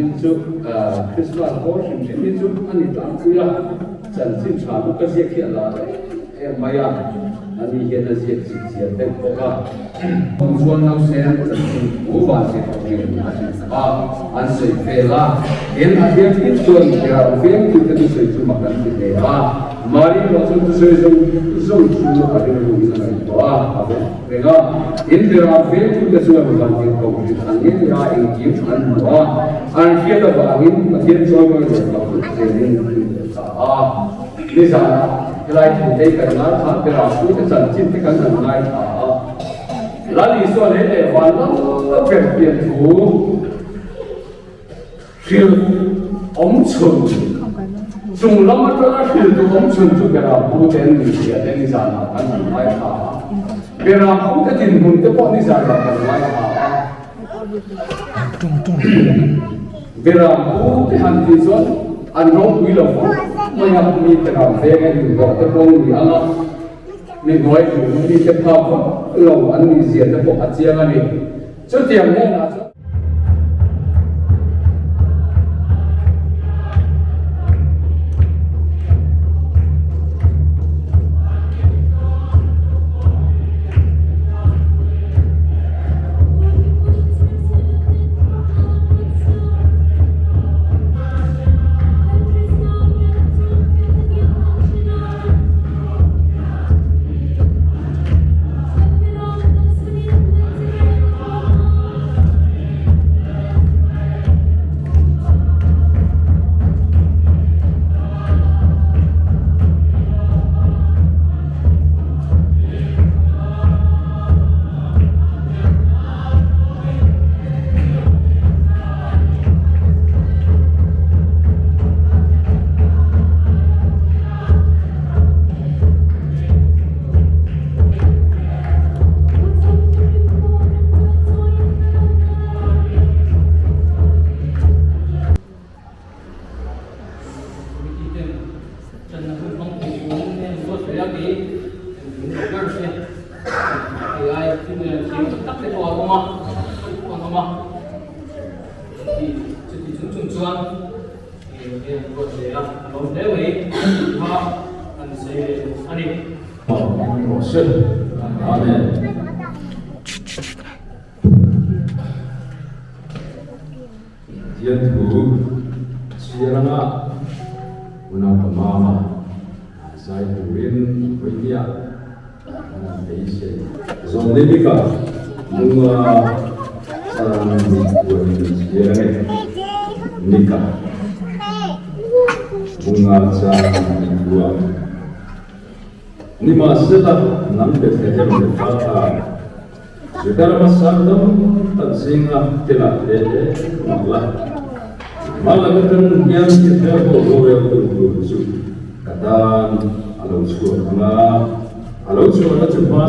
minchu Christmas portion minchu ani tang kuya chan sin chanu ka sia khia la maya ani hena sia sia te poka chuan nau se u ba se an se pela en a dia tin chuan ya veng tu te se chu makan ti le mari lo chu se chu chu ka ri lu na to rega in there veng tu te chu ba ban ti ko ti an ye ya in ki an an fia da ba in ma thiên cho ma se ba se ni ni sa lai tu te ka na tha te ra su te chan chin te kan na nai la li so le le wa la pe pian tu feel om chun chung lam ma ta feel tu om chun chu ka ra bu ten ni sia te ni sa na kan nai tha ke ra bu te tin mun te po ni sa ka kan nai tha Vera bu te han ti so an no wi lo mo ya mi te ra ve ga ni go te po ni ala ni noi tu ni te pa ko lo an ni sia te po a chia ga ni chu tiam ne na ni ma seta nam de te te ta ta judar masardam tan singa tela de mala mala betul yang kita boleh betul katan alo suku na cuma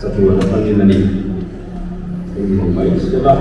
satu orang panggilan ini baik setelah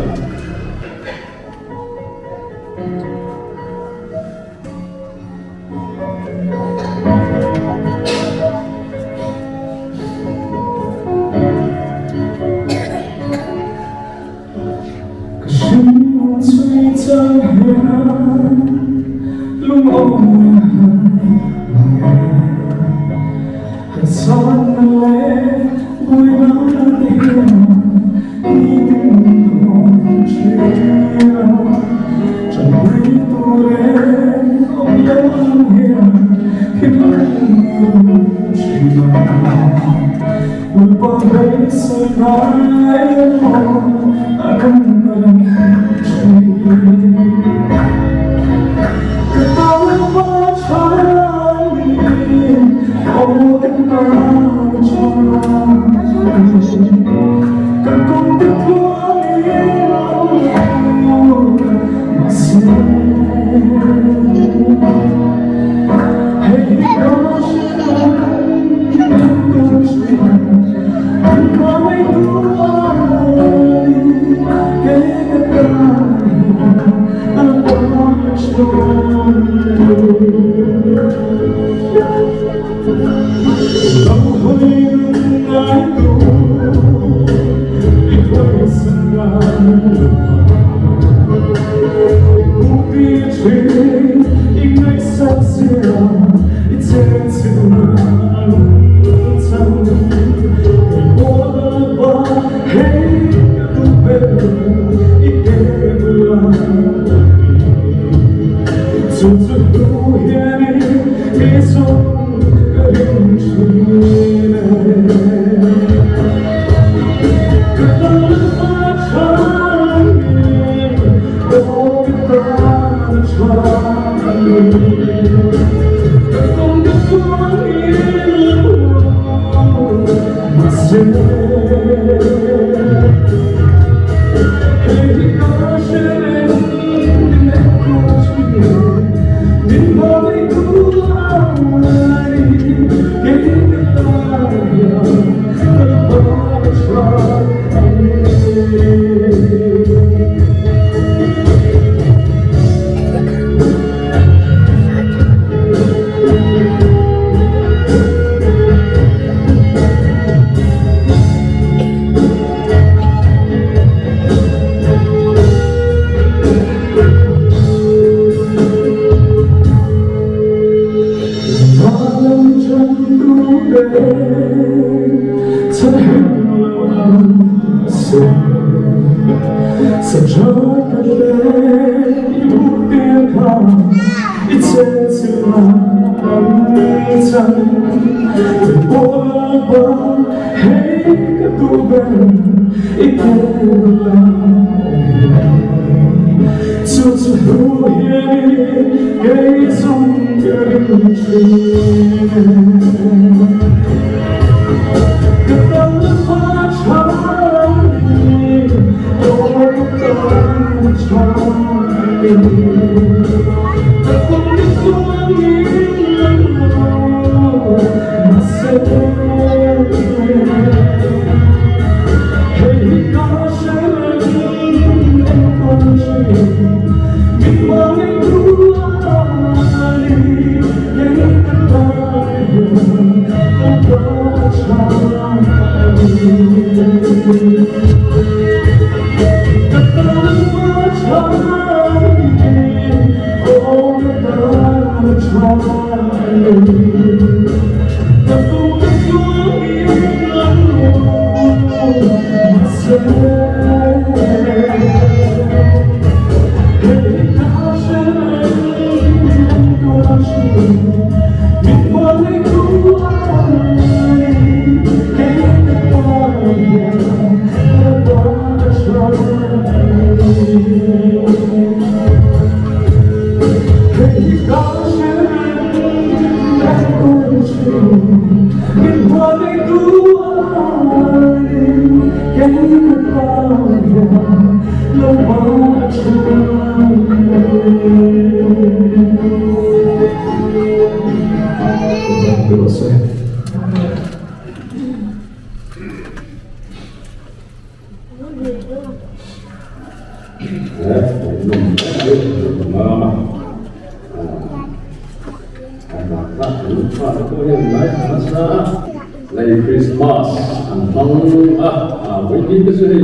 Christmas and when we say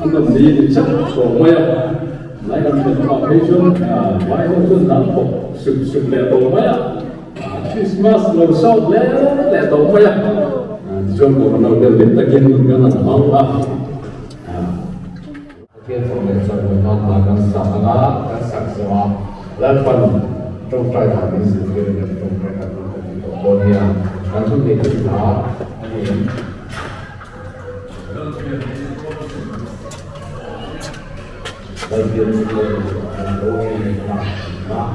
and the meaning so where like on the occasion why also not for sub let over Christmas no so let over John go no the let again gonna again from the sun not kan sanga kan saksewa lapan trong trai thả cái sự kiện này trong trai thả cái con nhà kan xuất hiện cái đó đây kia là đôi là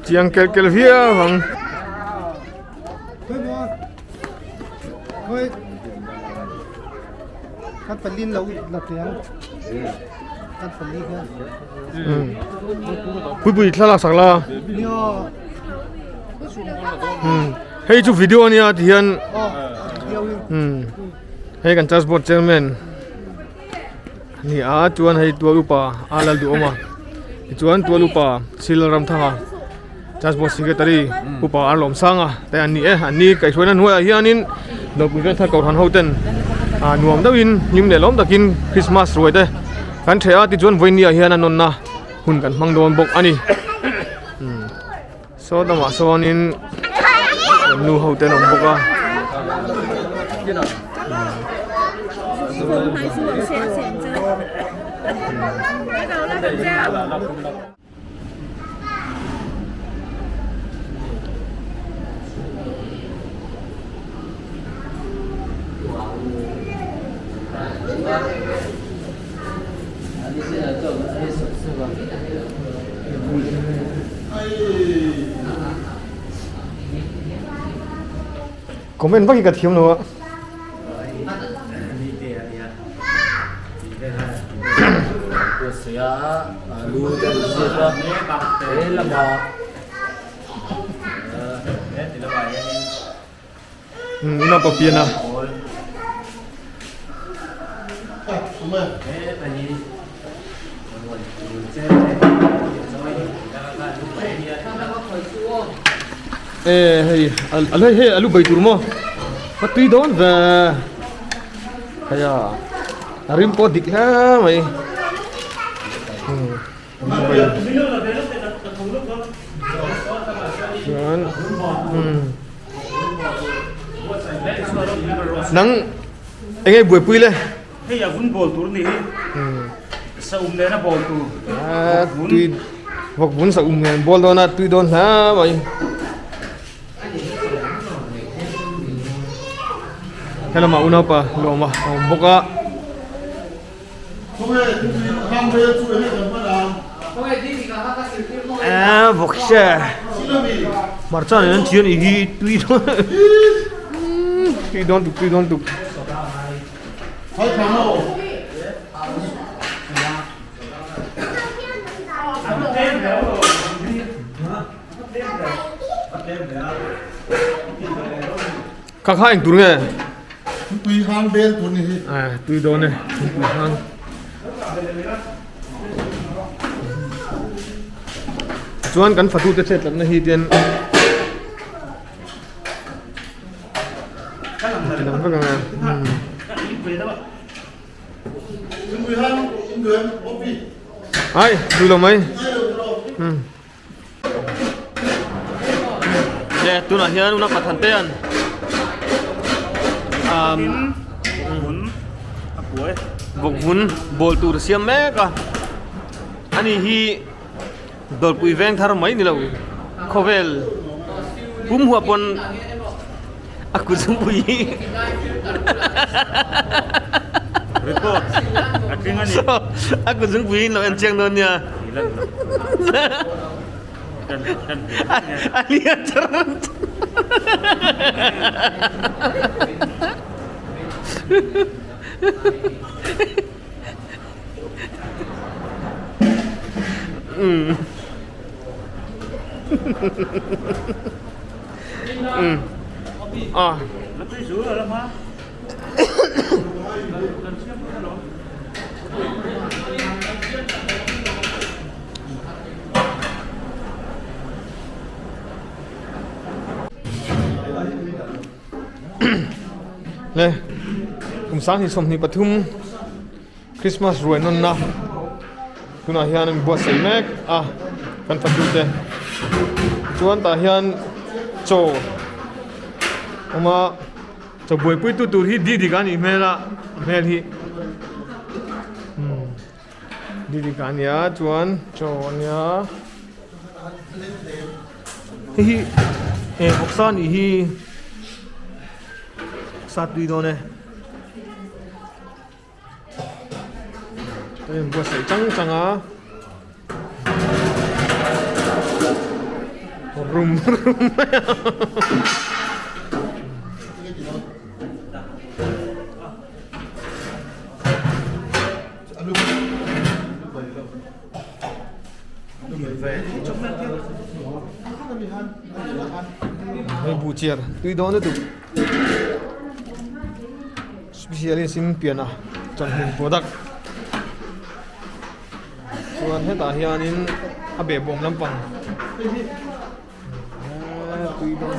chiang kel kel vía vâng thôi cắt phần linh lâu lật tiếng cắt phần linh nữa bụi bụi thla lạc sạc la nhiều hey chụp video nia thì hiện nhiều hey kan transport chairman ni a chuan hey tua lupa alal du oma chuan tua lupa silram thanga transport secretary upa arlom sanga te ani kai thona nuai hianin Dawrpui Vengthar kau than hoten nuam dawin nim le lom takin Christmas roi te kan thea ti chuan voinia hian anon na hun kan mang don bok ani so dama sonin nu hoten om boka comment bagi kat hiam no ina papiana hey alai hey alu bai turmo patui don ve kaya arim po dik ha mai nang engei buai pui le hey ya vun bol tur ni sa le na bol tu tui vok bun sa ngen bol dona tui don ha mai hello ma una pa lo ma boka vok she marcha nen chian hi tui don tu kakha anh tur nge tùy hang bel tuần này tui don ne tui hang chuan kan fatu te chet na hi ten nam ka nga ai tui lo mai tu na hian una pathan te an vok vun bol tur siam me ka ani hi Dawrpui Vengthar mai ni lo khovel pum huwa pon aku jempui report akingan ni aku jempui lo enceng don nya alian cerut lebih suruh lah mah nè cùng sáng thì xong thì bật thum Christmas rồi non na tu na hian mi buat sei mek kan patu te chuan ta hian cho oma cho boi pui tu hi di kan ni mela mel hi di kan ya chuan cho nya hi boksan hi sát đi đâu này đây buat sấy trắng trắng á rum hay bù chiết tuy đó nữa tụ specially sim piana chọn hình product chuan heta hianin abehbawm lampang tui don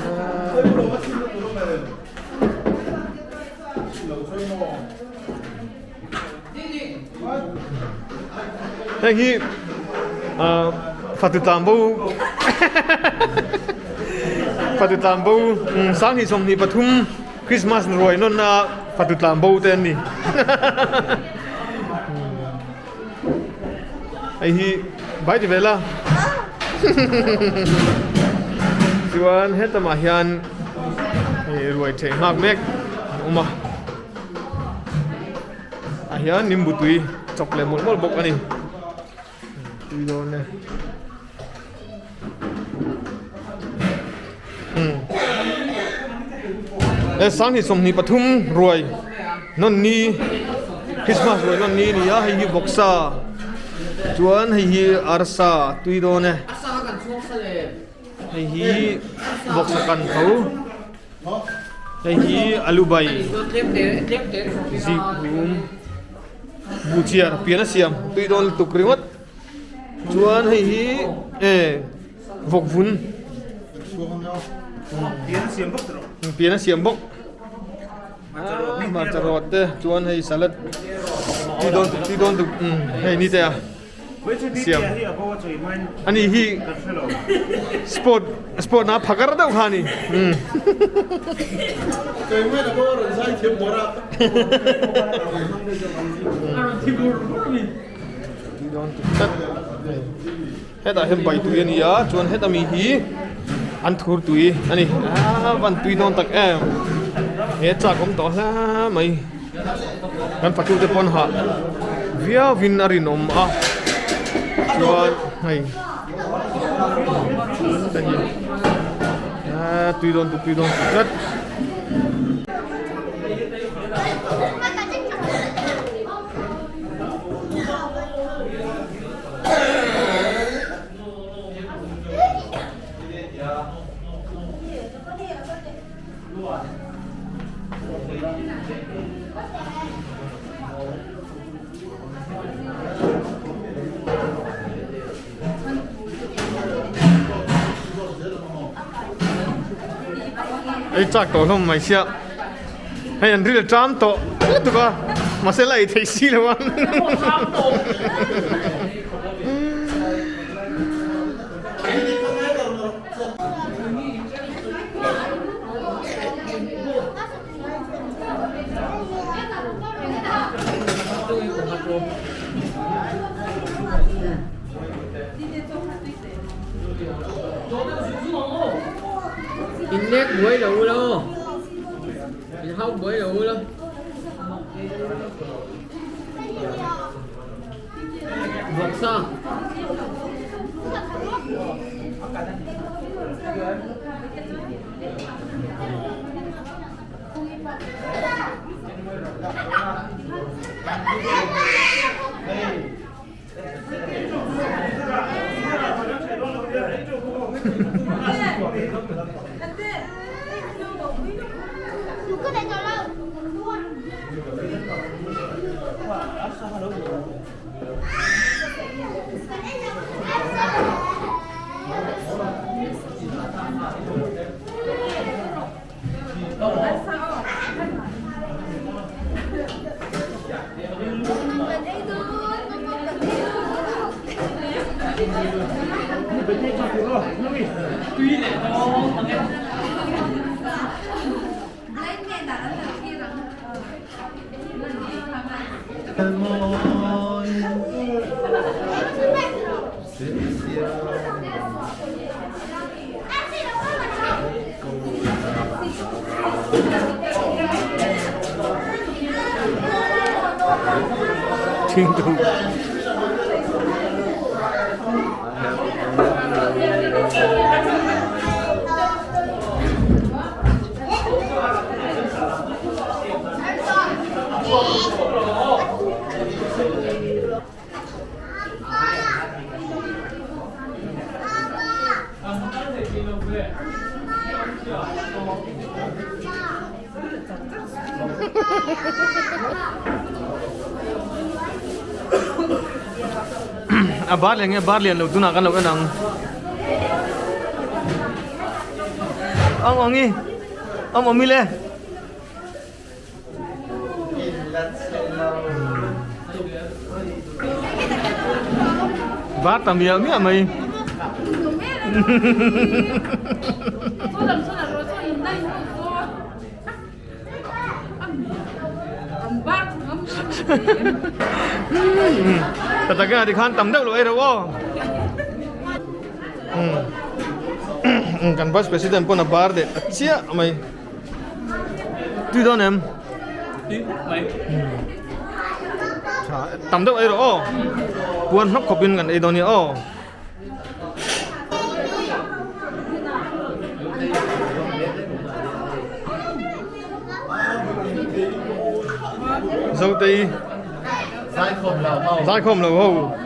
hei hi fatutambo fatutambo sang hi som ni pathum Christmas rồi non na fatutambo ten ni ai hi bai ti vela chuan hetama hian ruai thei mak mek uma hian nimbu tui chocolate mol bok ani tui don ne sang hi som ni pathum ruai non ni Christmas ruai non ni ni ya hi boksa chuan hi arsa tui don ne hi boksa kan thau hi alubai zibum buchiar piana siam tui don tukringot chuan hi vokvun piana siam bok macharot te chuan hi salad tui don tu hei ni te siam ani hi sport na phakar dau khani Cái mấy là có rồi sai thiếu bố ra. Heta hem bai tu ani ya chuan heta mi hi an thur tui ani van tui non tak em he cha kom to la mai kan patu te pon ha via vinarin chuan hai tui don rất chắc tổ không mày xia hay anh rất trám tổ tụi con mà sẽ lại thấy xí luôn Inkhawm buổi đủ luôn, Inkhawm buổi đủ luôn. Vọt sao? Tingtung. Bar liền nghe bar liền đầu tu nào kan đầu cái nằng ông nghi ông mi le bar tầm nhiều mía mày Tatagnya di kan tamdak lo erawo. Kan bas presiden pun abar de. Cia mai. Tu don em. Tamdak erawo. Puan nok kopin kan edoni o. Dâu tây dai khom lầu hầu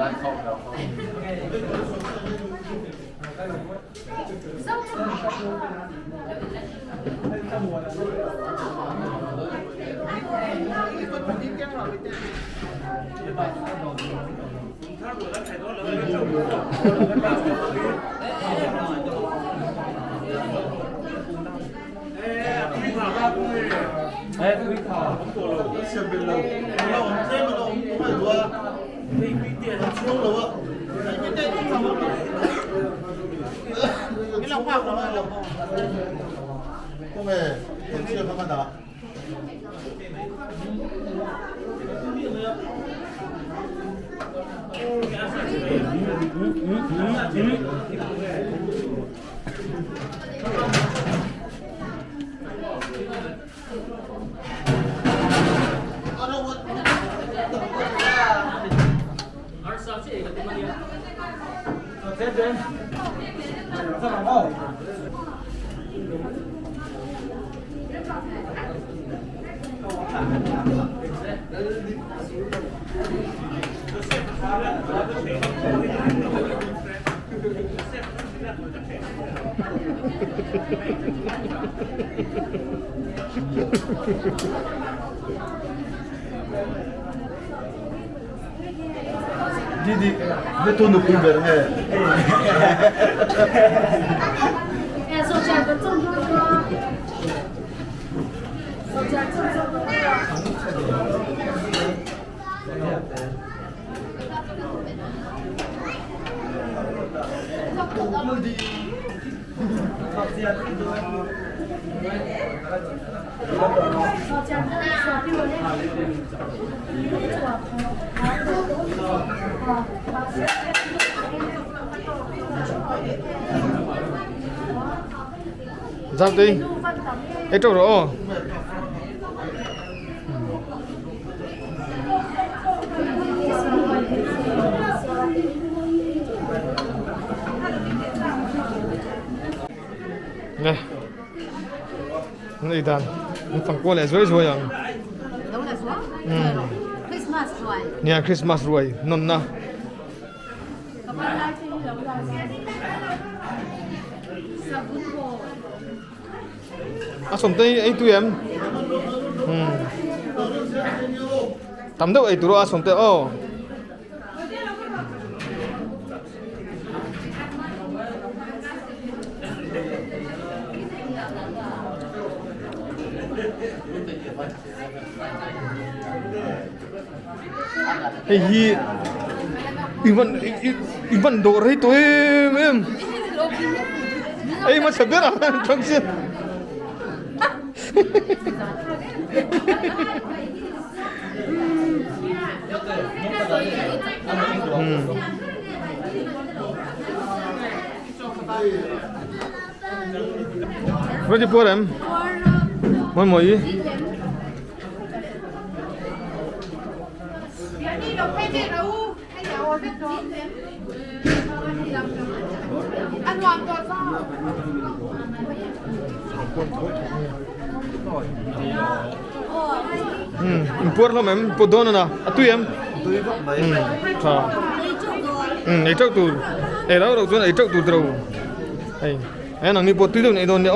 Didi, dia tunduk pinggir he. Dâu tây ấy trâu rồi này này đàn phẳng qua lại rồi rồi à Christmas rồi. Nhà Christmas rồi non na sổm tây ấy tụi em tắm đâu ấy tụi nó sổm tây ô hey hi Ivan đồ đấy tôi em ấy mà sợ biết à trong xin Ready for them? One more. Đi đâu hay đi đâu? Hay nào biết đó? Ăn hoàn toàn sao? Import lắm em, import đó nè, tùy em. Tôi có mấy Sao? Ấy chắc tụi, ấy đâu đâu chỗ này chắc tụi đâu. Ấy, anh nói import tùy đâu này đâu nè,